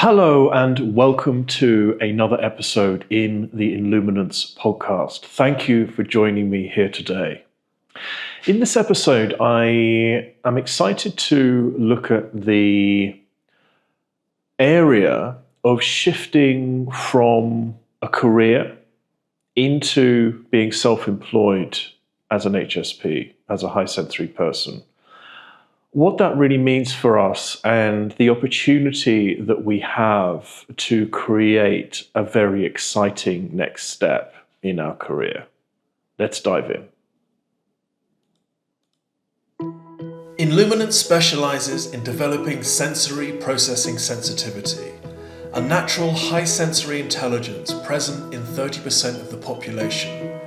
Hello and welcome to another episode in the Illuminance podcast. Thank you for joining me here today. In this episode, I am excited to look at the area of shifting from a career into being self-employed as an HSP, as a high sensory person. What that really means for us and the opportunity that we have to create a very exciting next step in our career. Let's dive in. Illuminance specializes in developing sensory processing sensitivity, a natural high sensory intelligence present in 30% of the population,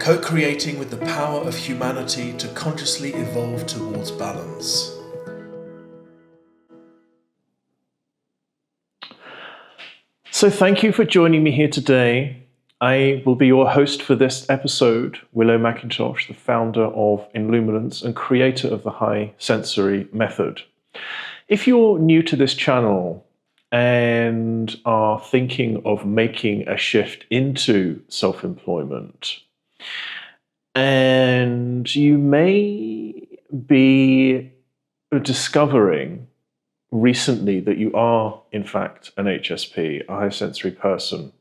co-creating with the power of humanity to consciously evolve towards balance. So thank you for joining me here today. I will be your host for this episode, Willow McIntosh, the founder of Illuminance and creator of the High Sensory Method. If you're new to this channel and are thinking of making a shift into self-employment, and you may be discovering recently that you are, in fact, an HSP, a high sensory person.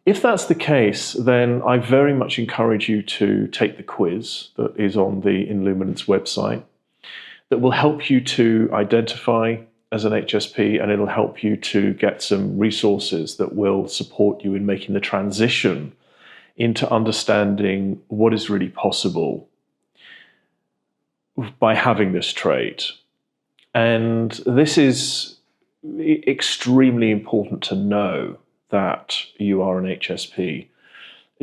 If that's the case, then I very much encourage you to take the quiz that is on the Illuminance website that will help you to identify as an HSP, and it'll help you to get some resources that will support you in making the transition into understanding what is really possible by having this trait. And this is extremely important to know that you are an HSP.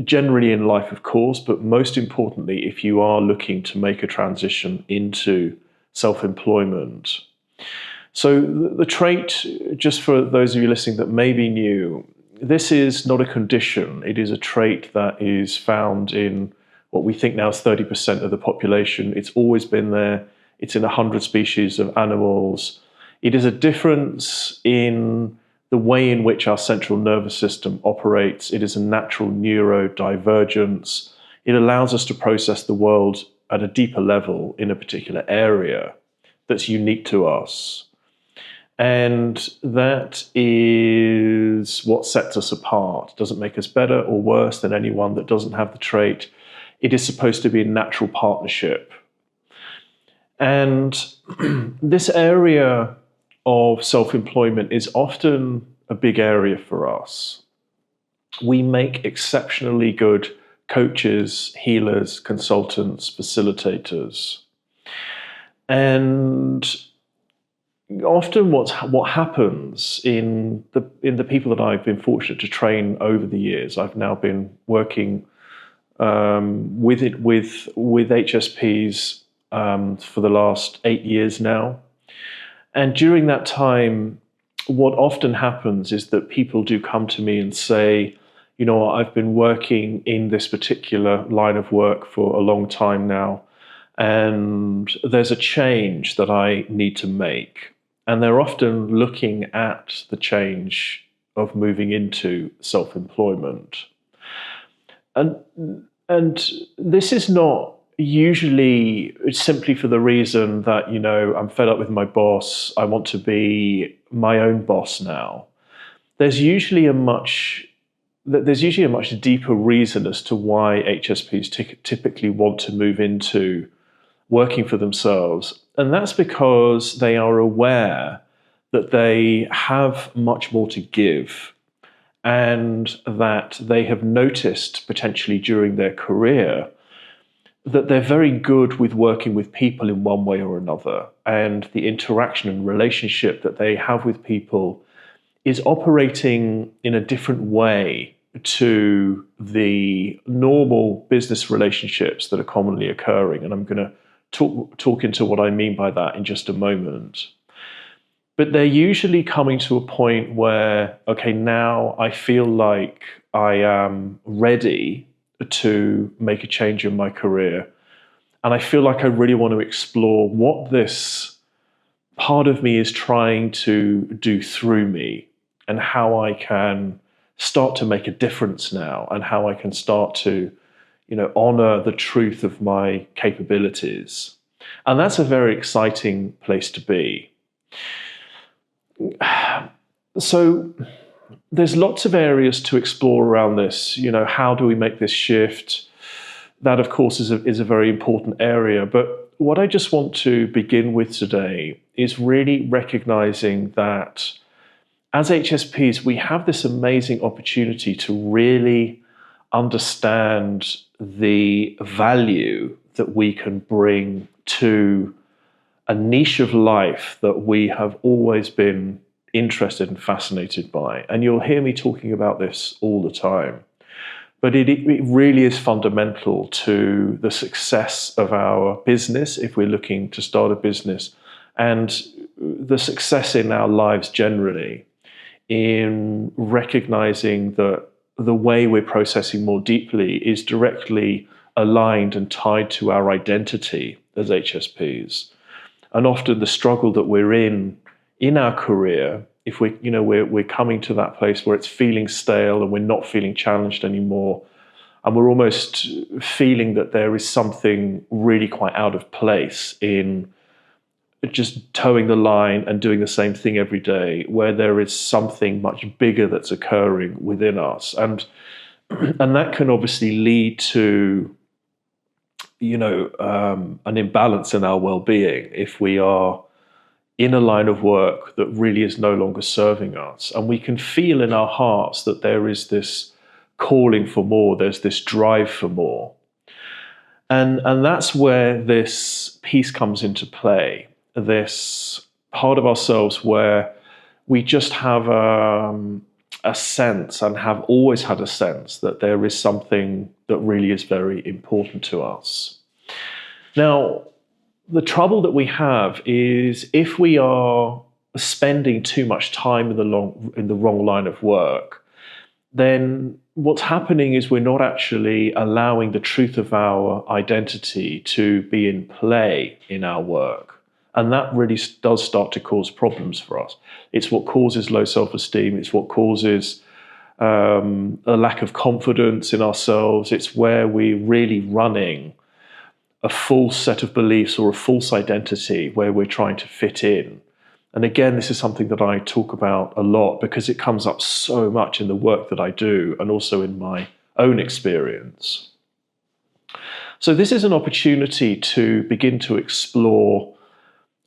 Generally in life, of course, but most importantly, if you are looking to make a transition into self-employment. So the trait, just for those of you listening that may be new, this is not a condition. It is a trait that is found in what we think now is 30% of the population. It's always been there. It's in 100 species of animals. It is a difference in the way in which our central nervous system operates. It is a natural neurodivergence. It allows us to process the world at a deeper level in a particular area that's unique to us. And that is what sets us apart. It doesn't make us better or worse than anyone that doesn't have the trait. It is supposed to be a natural partnership. And this area of self-employment is often a big area for us. We make exceptionally good coaches, healers, consultants, facilitators. And often what happens in the people that I've been fortunate to train over the years, I've now been working with HSPs for the last 8 years now. And during that time, what often happens is that people do come to me and say, you know, I've been working in this particular line of work for a long time now, and there's a change that I need to make. And they're often looking at the change of moving into self-employment. And this is not usually simply for the reason that, you know, I'm fed up with my boss, I want to be my own boss now. There's usually a much deeper reason as to why HSPs typically want to move into working for themselves. And that's because they are aware that they have much more to give, and that they have noticed potentially during their career that they're very good with working with people in one way or another, and the interaction and relationship that they have with people is operating in a different way to the normal business relationships that are commonly occurring. And I'm going to talk into what I mean by that in just a moment. But they're usually coming to a point where, okay, now I feel like I am ready to make a change in my career. And I feel like I really want to explore what this part of me is trying to do through me, and how I can start to make a difference now, and how I can start to, honor the truth of my capabilities. And that's a very exciting place to be. So there's lots of areas to explore around this. How do we make this shift? That, of course, is a very important area. But what I just want to begin with today is really recognizing that as HSPs, we have this amazing opportunity to really understand the value that we can bring to a niche of life that we have always been interested and fascinated by. And you'll hear me talking about this all the time. But it really is fundamental to the success of our business, if we're looking to start a business, and the success in our lives generally, in recognizing that the way we're processing more deeply is directly aligned and tied to our identity as HSPs. And often the struggle that we're in our career, if we're coming to that place where it's feeling stale and we're not feeling challenged anymore, and we're almost feeling that there is something really quite out of place in just towing the line and doing the same thing every day, where there is something much bigger that's occurring within us. And that can obviously lead to an imbalance in our well-being if we are in a line of work that really is no longer serving us. And we can feel in our hearts that there is this calling for more, there's this drive for more. And that's where this piece comes into play, this part of ourselves where we just have a sense, and have always had a sense, that there is something that really is very important to us. Now, the trouble that we have is if we are spending too much time in the wrong line of work, then what's happening is we're not actually allowing the truth of our identity to be in play in our work. And that really does start to cause problems for us. It's what causes low self-esteem. It's what causes a lack of confidence in ourselves. It's where we're really running a false set of beliefs or a false identity where we're trying to fit in. And again, this is something that I talk about a lot because it comes up so much in the work that I do and also in my own experience. So this is an opportunity to begin to explore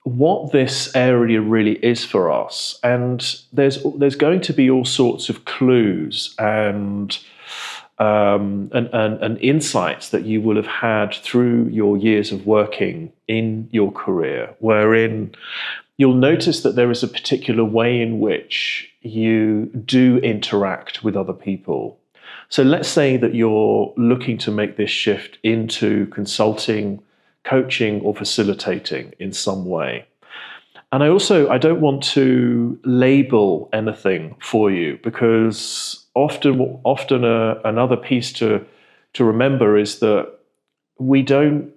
what this area really is for us. And there's going to be all sorts of clues and insights that you will have had through your years of working in your career, wherein you'll notice that there is a particular way in which you do interact with other people. So let's say that you're looking to make this shift into consulting, coaching, or facilitating in some way. And I don't want to label anything for you, because often another piece to remember is that we don't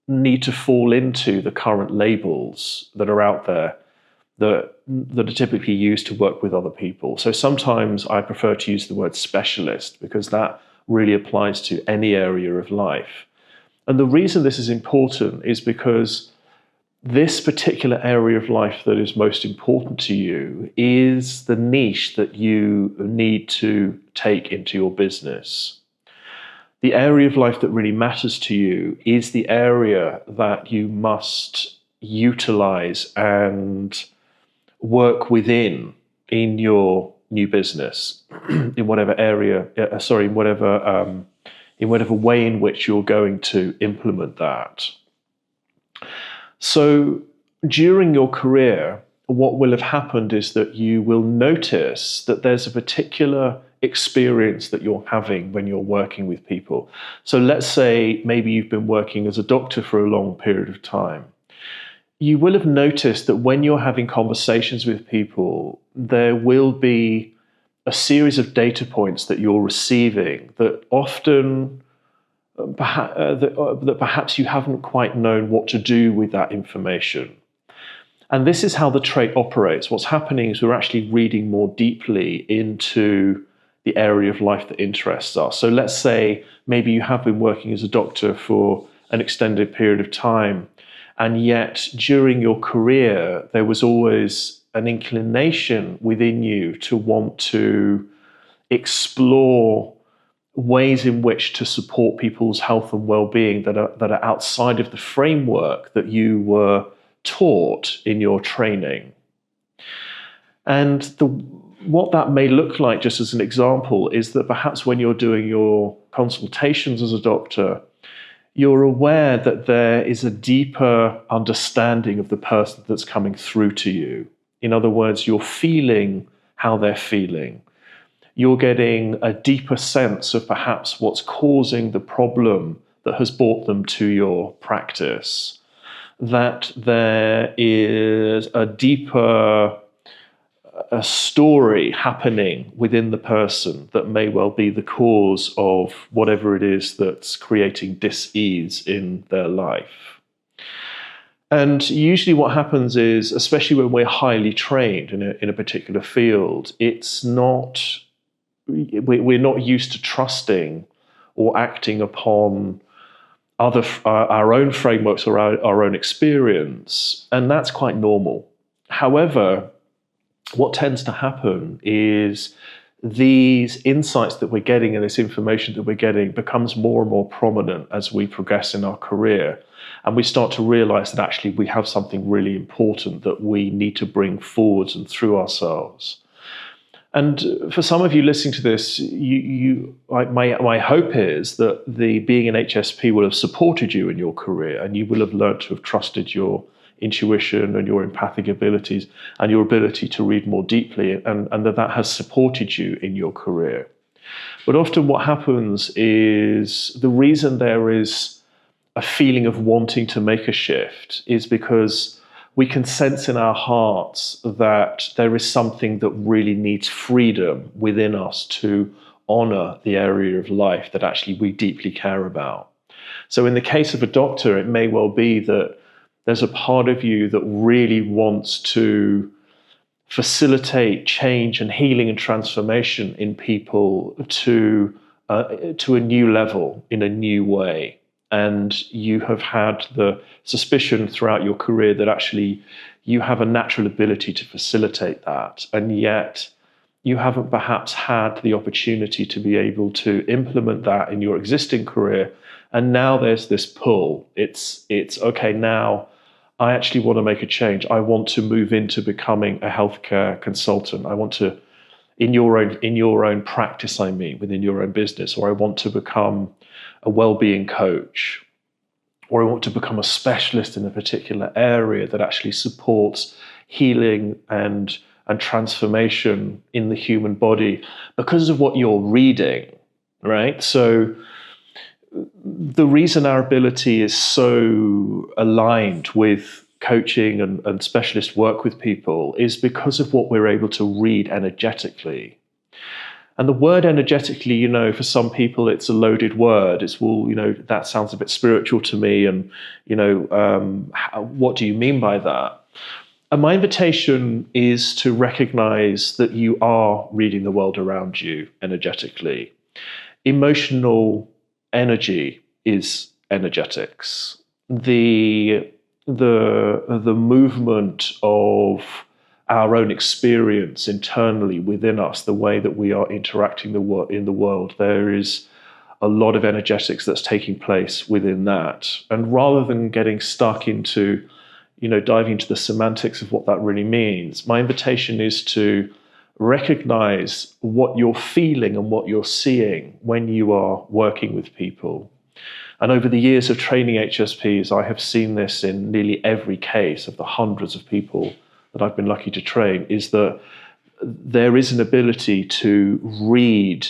need to fall into the current labels that are out there that are typically used to work with other people. So sometimes I prefer to use the word specialist, because that really applies to any area of life. And the reason this is important is because this particular area of life that is most important to you is the niche that you need to take into your business. The area of life that really matters to you is the area that you must utilize and work within in your new business, in whatever way in which you're going to implement that. So during your career, what will have happened is that you will notice that there's a particular experience that you're having when you're working with people. So let's say maybe you've been working as a doctor for a long period of time. You will have noticed that when you're having conversations with people, there will be a series of data points that you're receiving that often that perhaps you haven't quite known what to do with that information. And this is how the trait operates. What's happening is we're actually reading more deeply into the area of life that interests us. So let's say maybe you have been working as a doctor for an extended period of time, and yet during your career, there was always an inclination within you to want to explore ways in which to support people's health and well-being that are outside of the framework that you were taught in your training. And what that may look like, just as an example, is that perhaps when you're doing your consultations as a doctor, you're aware that there is a deeper understanding of the person that's coming through to you. In other words, you're feeling how they're feeling. You're getting a deeper sense of perhaps what's causing the problem that has brought them to your practice. That there is a deeper story happening within the person that may well be the cause of whatever it is that's creating dis-ease in their life. And usually what happens is, especially when we're highly trained in a particular field, we're not used to trusting or acting upon our own frameworks or our own experience, and that's quite normal. However, what tends to happen is these insights that we're getting and this information that we're getting becomes more and more prominent as we progress in our career, and we start to realize that actually we have something really important that we need to bring forwards and through ourselves. And for some of you listening to this, my hope is that being an HSP will have supported you in your career, and you will have learned to have trusted your intuition and your empathic abilities and your ability to read more deeply, and that has supported you in your career. But often what happens is the reason there is a feeling of wanting to make a shift is because we can sense in our hearts that there is something that really needs freedom within us to honor the area of life that actually we deeply care about. So in the case of a doctor, it may well be that there's a part of you that really wants to facilitate change and healing and transformation in people to a new level in a new way. And you have had the suspicion throughout your career that actually you have a natural ability to facilitate that, and yet you haven't perhaps had the opportunity to be able to implement that in your existing career. And now there's this pull. It's okay, now I actually want to make a change. I want to move into becoming a healthcare consultant. I want to, in your own practice, I mean, within your own business, or I want to become a well-being coach, or I want to become a specialist in a particular area that actually supports healing and transformation in the human body because of what you're reading, right? So the reason our ability is so aligned with coaching and specialist work with people is because of what we're able to read energetically. And the word energetically, for some people, it's a loaded word. It's, that sounds a bit spiritual to me. And, what do you mean by that? And my invitation is to recognize that you are reading the world around you energetically. Emotional energy is energetics. The movement of our own experience internally within us, the way that we are interacting in the world, there is a lot of energetics that's taking place within that. And rather than getting stuck into, diving into the semantics of what that really means, my invitation is to recognize what you're feeling and what you're seeing when you are working with people. And over the years of training HSPs, I have seen this in nearly every case of the hundreds of people that I've been lucky to train, is that there is an ability to read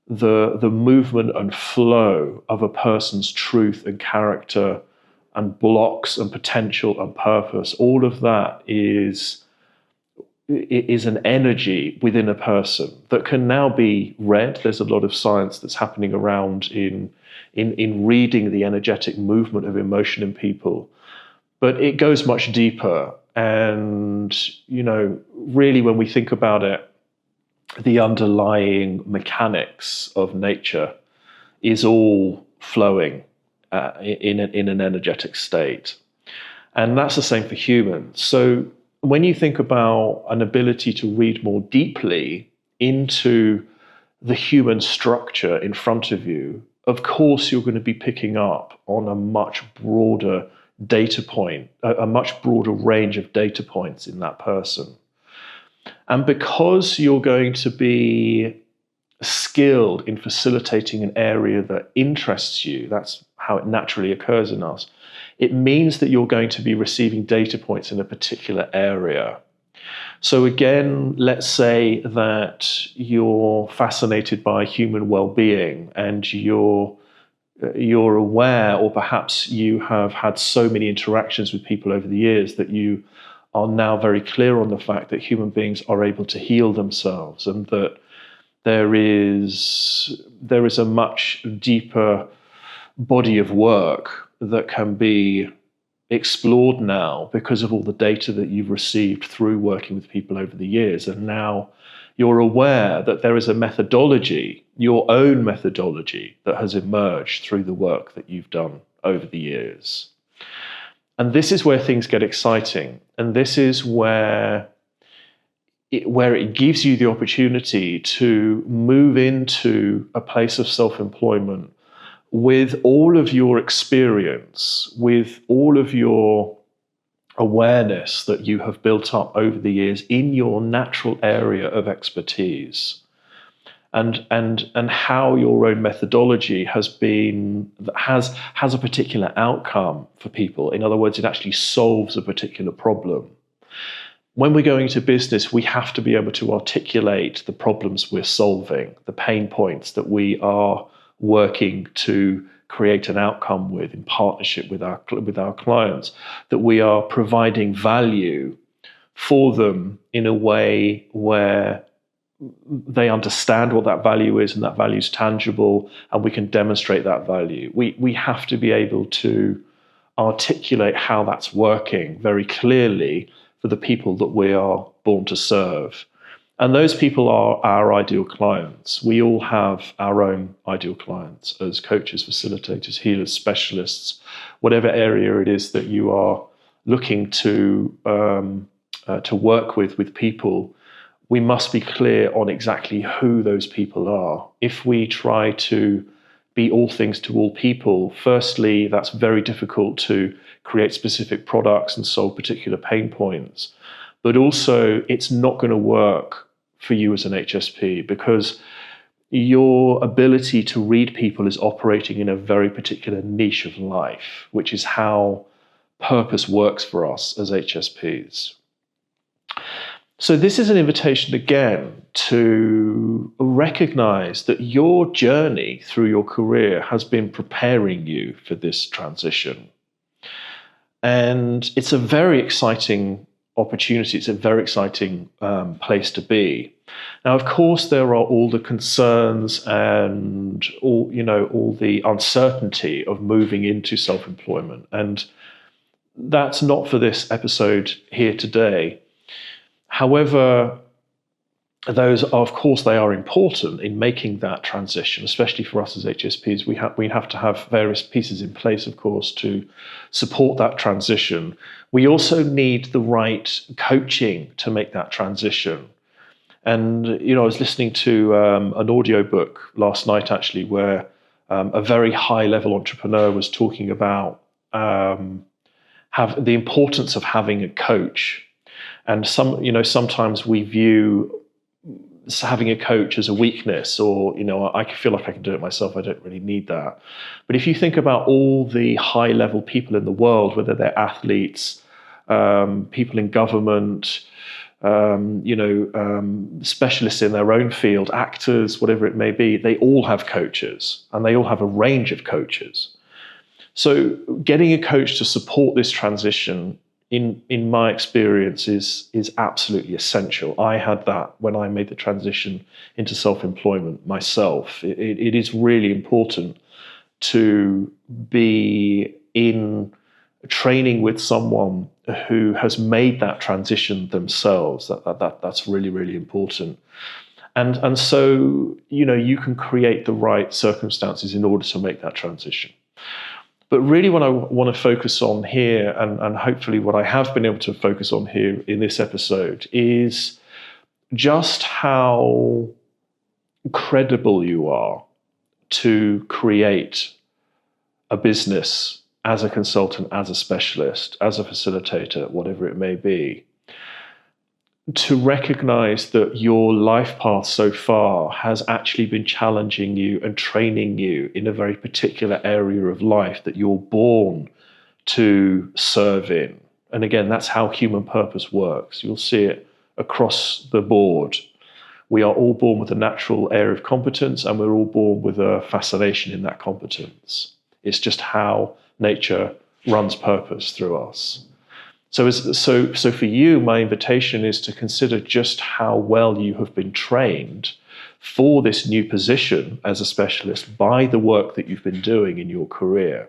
the movement and flow of a person's truth and character and blocks and potential and purpose. All of that is an energy within a person that can now be read. There's a lot of science that's happening around in reading the energetic movement of emotion in people. But it goes much deeper. And, really when we think about it, the underlying mechanics of nature is all flowing in an energetic state. And that's the same for humans. So when you think about an ability to read more deeply into the human structure in front of you, of course you're going to be picking up on a much broader data point, a much broader range of data points in that person. And because you're going to be skilled in facilitating an area that interests you, that's how it naturally occurs in us, it means that you're going to be receiving data points in a particular area. So again, let's say that you're fascinated by human well-being and you're aware, or perhaps you have had so many interactions with people over the years that you are now very clear on the fact that human beings are able to heal themselves, and that there is a much deeper body of work that can be explored now because of all the data that you've received through working with people over the years. And now you're aware that there is a methodology, your own methodology, that has emerged through the work that you've done over the years. And this is where things get exciting. And this is where it gives you the opportunity to move into a place of self-employment with all of your experience, with all of your awareness that you have built up over the years in your natural area of expertise, and how your own methodology has a particular outcome for people. In other words, it actually solves a particular problem. When we're going into business, we have to be able to articulate the problems we're solving, the pain points that we are working to create an outcome with in partnership with our clients, that we are providing value for them in a way where they understand what that value is, and that value is tangible, and we can demonstrate that value. We have to be able to articulate how that's working very clearly for the people that we are born to serve. And those people are our ideal clients. We all have our own ideal clients as coaches, facilitators, healers, specialists, whatever area it is that you are looking to work with people. We must be clear on exactly who those people are. If we try to be all things to all people, firstly, that's very difficult to create specific products and solve particular pain points. But also, it's not going to work for you as an HSP, because your ability to read people is operating in a very particular niche of life, which is how purpose works for us as HSPs. So this is an invitation again to recognize that your journey through your career has been preparing you for this transition. And it's a very exciting opportunity. It's a very exciting place to be. Now, of course, there are all the concerns and all the uncertainty of moving into self-employment. And that's not for this episode here today. However, those are, of course, they are important in making that transition, especially for us as HSPs. We have to have various pieces in place, of course, to support that transition. We also need the right coaching to make that transition. And, I was listening to an audiobook last night, actually, where a very high-level entrepreneur was talking about the importance of having a coach. And sometimes we view having a coach as a weakness, or, I feel like I can do it myself, I don't really need that. But if you think about all the high-level people in the world, whether they're athletes, people in government, specialists in their own field, actors, whatever it may be, they all have coaches, and they all have a range of coaches. So getting a coach to support this transition, in my experience, is absolutely essential. I had that when I made the transition into self-employment myself. It is really important to be in training with someone who has made that transition themselves. That's really, really important. And so, you can create the right circumstances in order to make that transition. But really what I want to focus on here, and hopefully what I have been able to focus on here in this episode, is just how credible you are to create a business as a consultant, as a specialist, as a facilitator, whatever it may be, to recognize that your life path so far has actually been challenging you and training you in a very particular area of life that you're born to serve in. And again, that's how human purpose works. You'll see it across the board. We are all born with a natural area of competence, and we're all born with a fascination in that competence. It's just how nature runs purpose through us. So for you, my invitation is to consider just how well you have been trained for this new position as a specialist by the work that you've been doing in your career.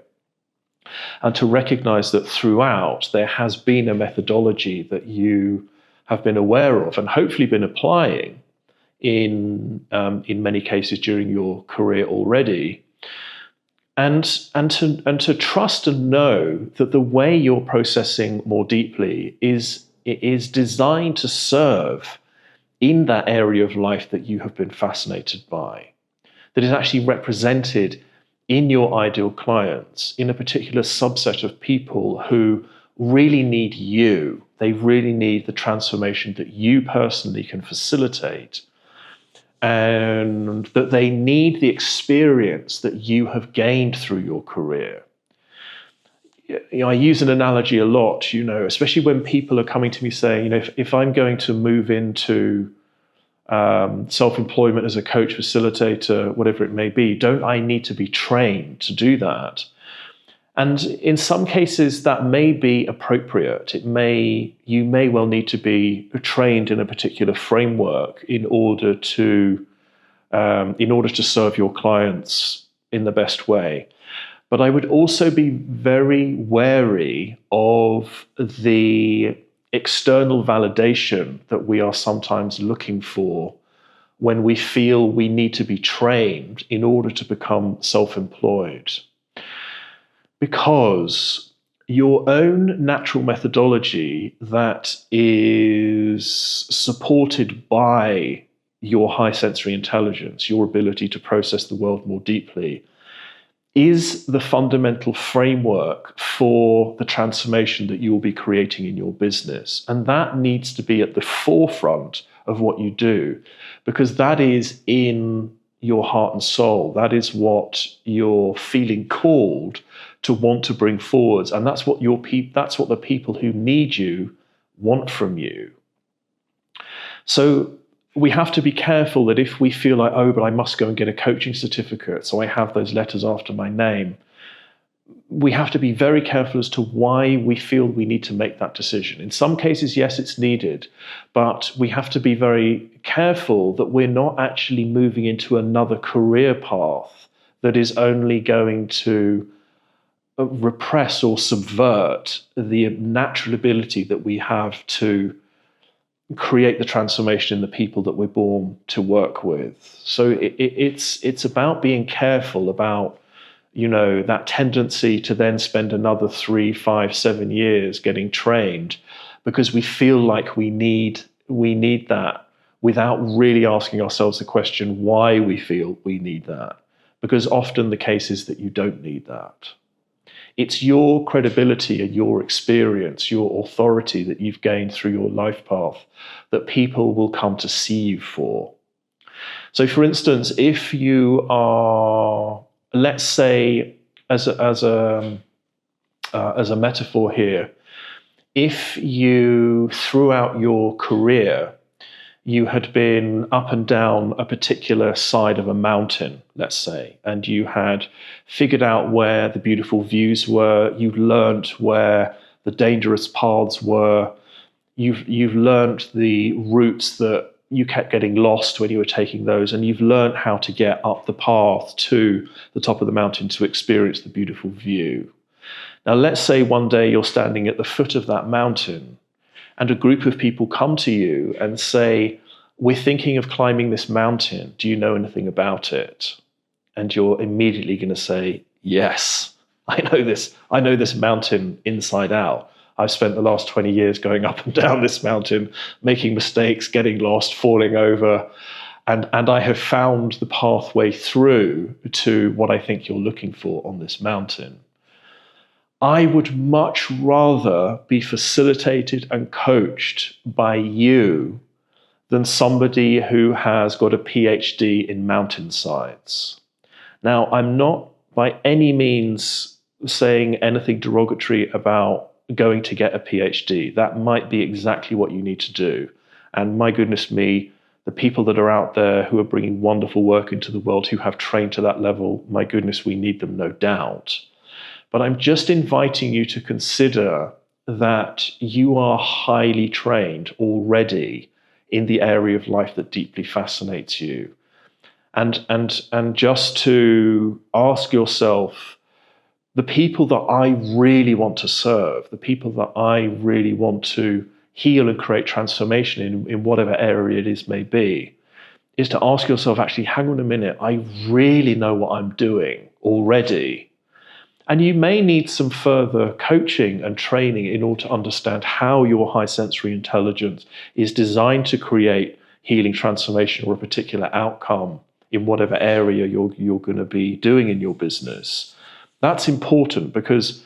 And to recognize that throughout there has been a methodology that you have been aware of and hopefully been applying in many cases during your career already. And to trust and know that the way you're processing more deeply is designed to serve in that area of life that you have been fascinated by, that is actually represented in your ideal clients, in a particular subset of people who really need you. They really need the transformation that you personally can facilitate, and that they need the experience that you have gained through your career. I use an analogy a lot, especially when people are coming to me saying, if I'm going to move into self-employment as a coach, facilitator, whatever it may be, don't I need to be trained to do that? And in some cases, that may be appropriate. You may well need to be trained in a particular framework in order to serve your clients in the best way. But I would also be very wary of the external validation that we are sometimes looking for when we feel we need to be trained in order to become self-employed. Because your own natural methodology that is supported by your high sensory intelligence, your ability to process the world more deeply, is the fundamental framework for the transformation that you will be creating in your business. And that needs to be at the forefront of what you do, because that is in your heart and soul. That is what you're feeling called to want to bring forwards, and that's what the people who need you want from you. So we have to be careful that if we feel like, but I must go and get a coaching certificate, so I have those letters after my name, we have to be very careful as to why we feel we need to make that decision. In some cases, yes, it's needed, but we have to be very careful that we're not actually moving into another career path that is only going to repress or subvert the natural ability that we have to create the transformation in the people that we're born to work with. So it's about being careful about that tendency to then spend another 3, 5, 7 years getting trained because we feel like we need that, without really asking ourselves the question why we feel we need that. Because often the case is that you don't need that. It's your credibility and your experience, your authority that you've gained through your life path that people will come to see you for. So, for instance, if you are, let's say, as a metaphor here, if you throughout your career you had been up and down a particular side of a mountain, let's say, and you had figured out where the beautiful views were, you've learned where the dangerous paths were, you've learned the routes that you kept getting lost when you were taking those, and you've learned how to get up the path to the top of the mountain to experience the beautiful view. Now, let's say one day you're standing at the foot of that mountain and a group of people come to you and say, we're thinking of climbing this mountain. Do you know anything about it? And you're immediately going to say, yes, I know this. I know this mountain inside out. I've spent the last 20 years going up and down this mountain, making mistakes, getting lost, falling over. And I have found the pathway through to what I think you're looking for on this mountain. I would much rather be facilitated and coached by you than somebody who has got a PhD in mountainsides. Now, I'm not by any means saying anything derogatory about going to get a PhD. That might be exactly what you need to do. And my goodness me, the people that are out there who are bringing wonderful work into the world, who have trained to that level, my goodness, we need them, no doubt. But I'm just inviting you to consider that you are highly trained already in the area of life that deeply fascinates you. And just to ask yourself, the people that I really want to serve, the people that I really want to heal and create transformation in whatever area it is may be, is to ask yourself, actually, hang on a minute, I really know what I'm doing already. And you may need some further coaching and training in order to understand how your high sensory intelligence is designed to create healing transformation or a particular outcome in whatever area you're going to be doing in your business. That's important, because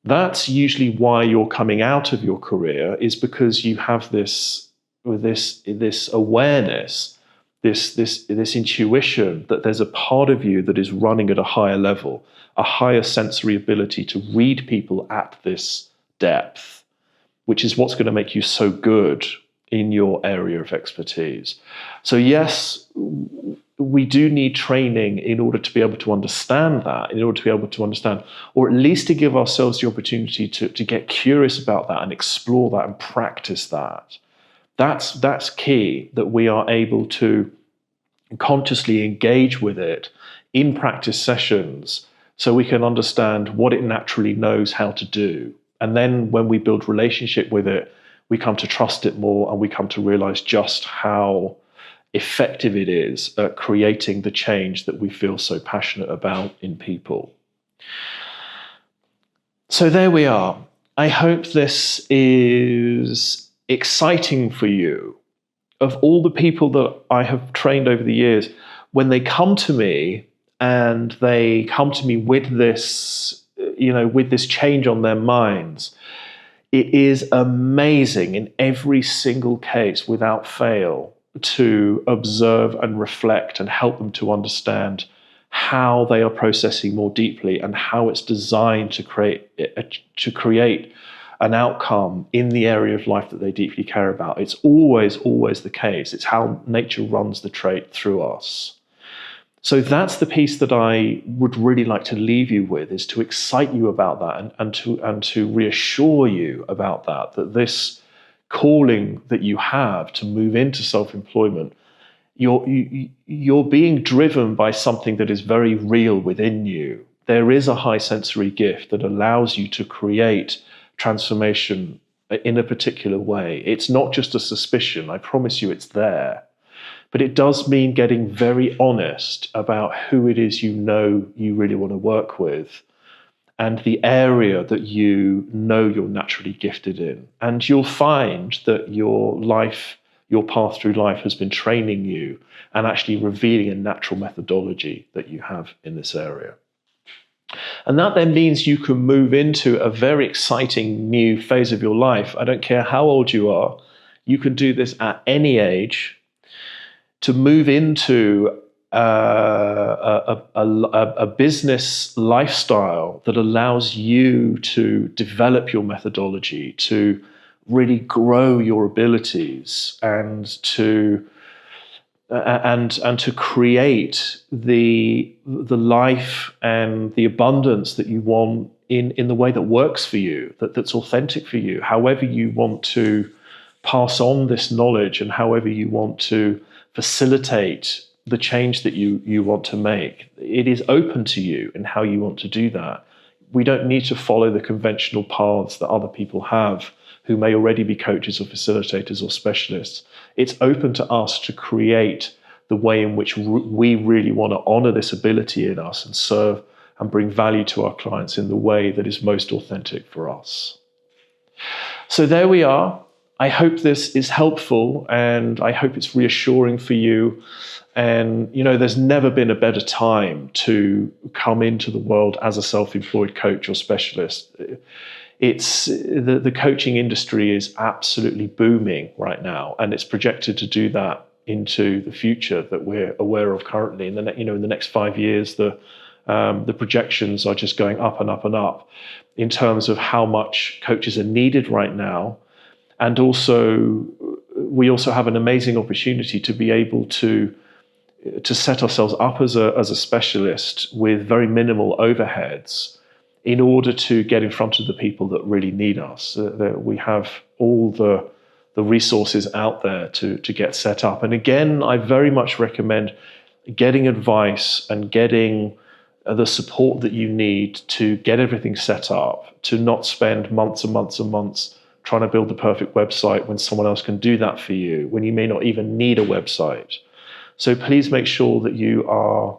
that's usually why you're coming out of your career, is because you have this awareness, this intuition that there's a part of you that is running at a higher level, a higher sensory ability to read people at this depth, which is what's going to make you so good in your area of expertise. So yes, we do need training in order to be able to understand that, in order to be able to understand, or at least to give ourselves the opportunity to get curious about that and explore that and practice that. That's key, that we are able to consciously engage with it in practice sessions so we can understand what it naturally knows how to do. And then when we build relationship with it, we come to trust it more, and we come to realize just how effective it is at creating the change that we feel so passionate about in people. So there we are. I hope this is exciting for you. Of all the people that I have trained over the years, when they come to me and they come to me with this, with this change on their minds, it is amazing in every single case, without fail, to observe and reflect and help them to understand how they are processing more deeply and how it's designed to create an outcome in the area of life that they deeply care about. It's always the case. It's how nature runs the trait through us. So that's the piece that I would really like to leave you with, is to excite you about that and to reassure you about that this calling that you have to move into self-employment, you're being driven by something that is very real within you. There is a high sensory gift that allows you to create transformation in a particular way. It's not just a suspicion. I promise you it's there. But it does mean getting very honest about who it is you really want to work with, and the area that you know you're naturally gifted in. And you'll find that your path through life has been training you and actually revealing a natural methodology that you have in this area. And that then means you can move into a very exciting new phase of your life. I don't care how old you are, you can do this at any age, to move into a business lifestyle that allows you to develop your methodology, to really grow your abilities, and to create the life and the abundance that you want in the way that works for you, that's authentic for you. However you want to pass on this knowledge, and however you want to facilitate the change that you want to make, it is open to you in how you want to do that. we don't need to follow the conventional paths that other people have who may already be coaches or facilitators or specialists. It's open to us to create the way in which we really want to honor this ability in us and serve and bring value to our clients in the way that is most authentic for us. So there we are. I hope this is helpful, and I hope it's reassuring for you. And, there's never been a better time to come into the world as a self-employed coach or specialist. It's the coaching industry is absolutely booming right now, and it's projected to do that into the future that we're aware of currently. In the next 5 years, the projections are just going up and up and up in terms of how much coaches are needed right now. And also, we also have an amazing opportunity to be able to set ourselves up as a specialist with very minimal overheads in order to get in front of the people that really need us. We have all the resources out there to get set up. And again, I very much recommend getting advice and getting the support that you need to get everything set up, to not spend months and months and months trying to build the perfect website when someone else can do that for you, when you may not even need a website. So please make sure that you are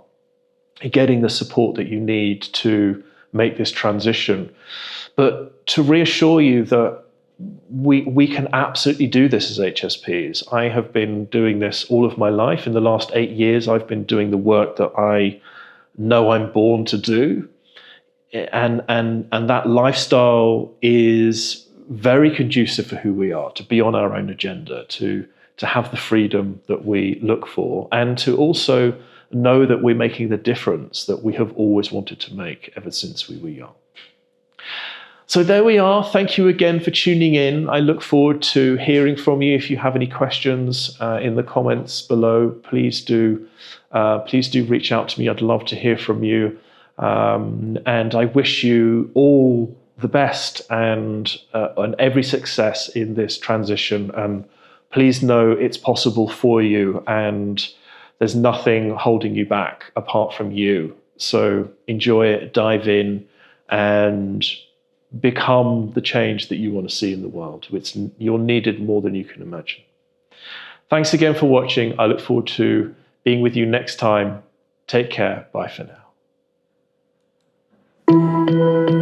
getting the support that you need to make this transition. But to reassure you that we can absolutely do this as HSPs. I have been doing this all of my life. In the last 8 years, I've been doing the work that I know I'm born to do. And that lifestyle is very conducive for who we are, to be on our own agenda, to have the freedom that we look for, and to also know that we're making the difference that we have always wanted to make ever since we were young. So there we are. Thank you again for tuning in. I look forward to hearing from you. If you have any questions in the comments below, please do reach out to me. I'd love to hear from you. And I wish you all the best and every success in this transition. And please know it's possible for you, and there's nothing holding you back apart from you. So enjoy it, dive in, and become the change that you want to see in the world. You're needed more than you can imagine. Thanks again for watching. I look forward to being with you next time. Take care. Bye for now.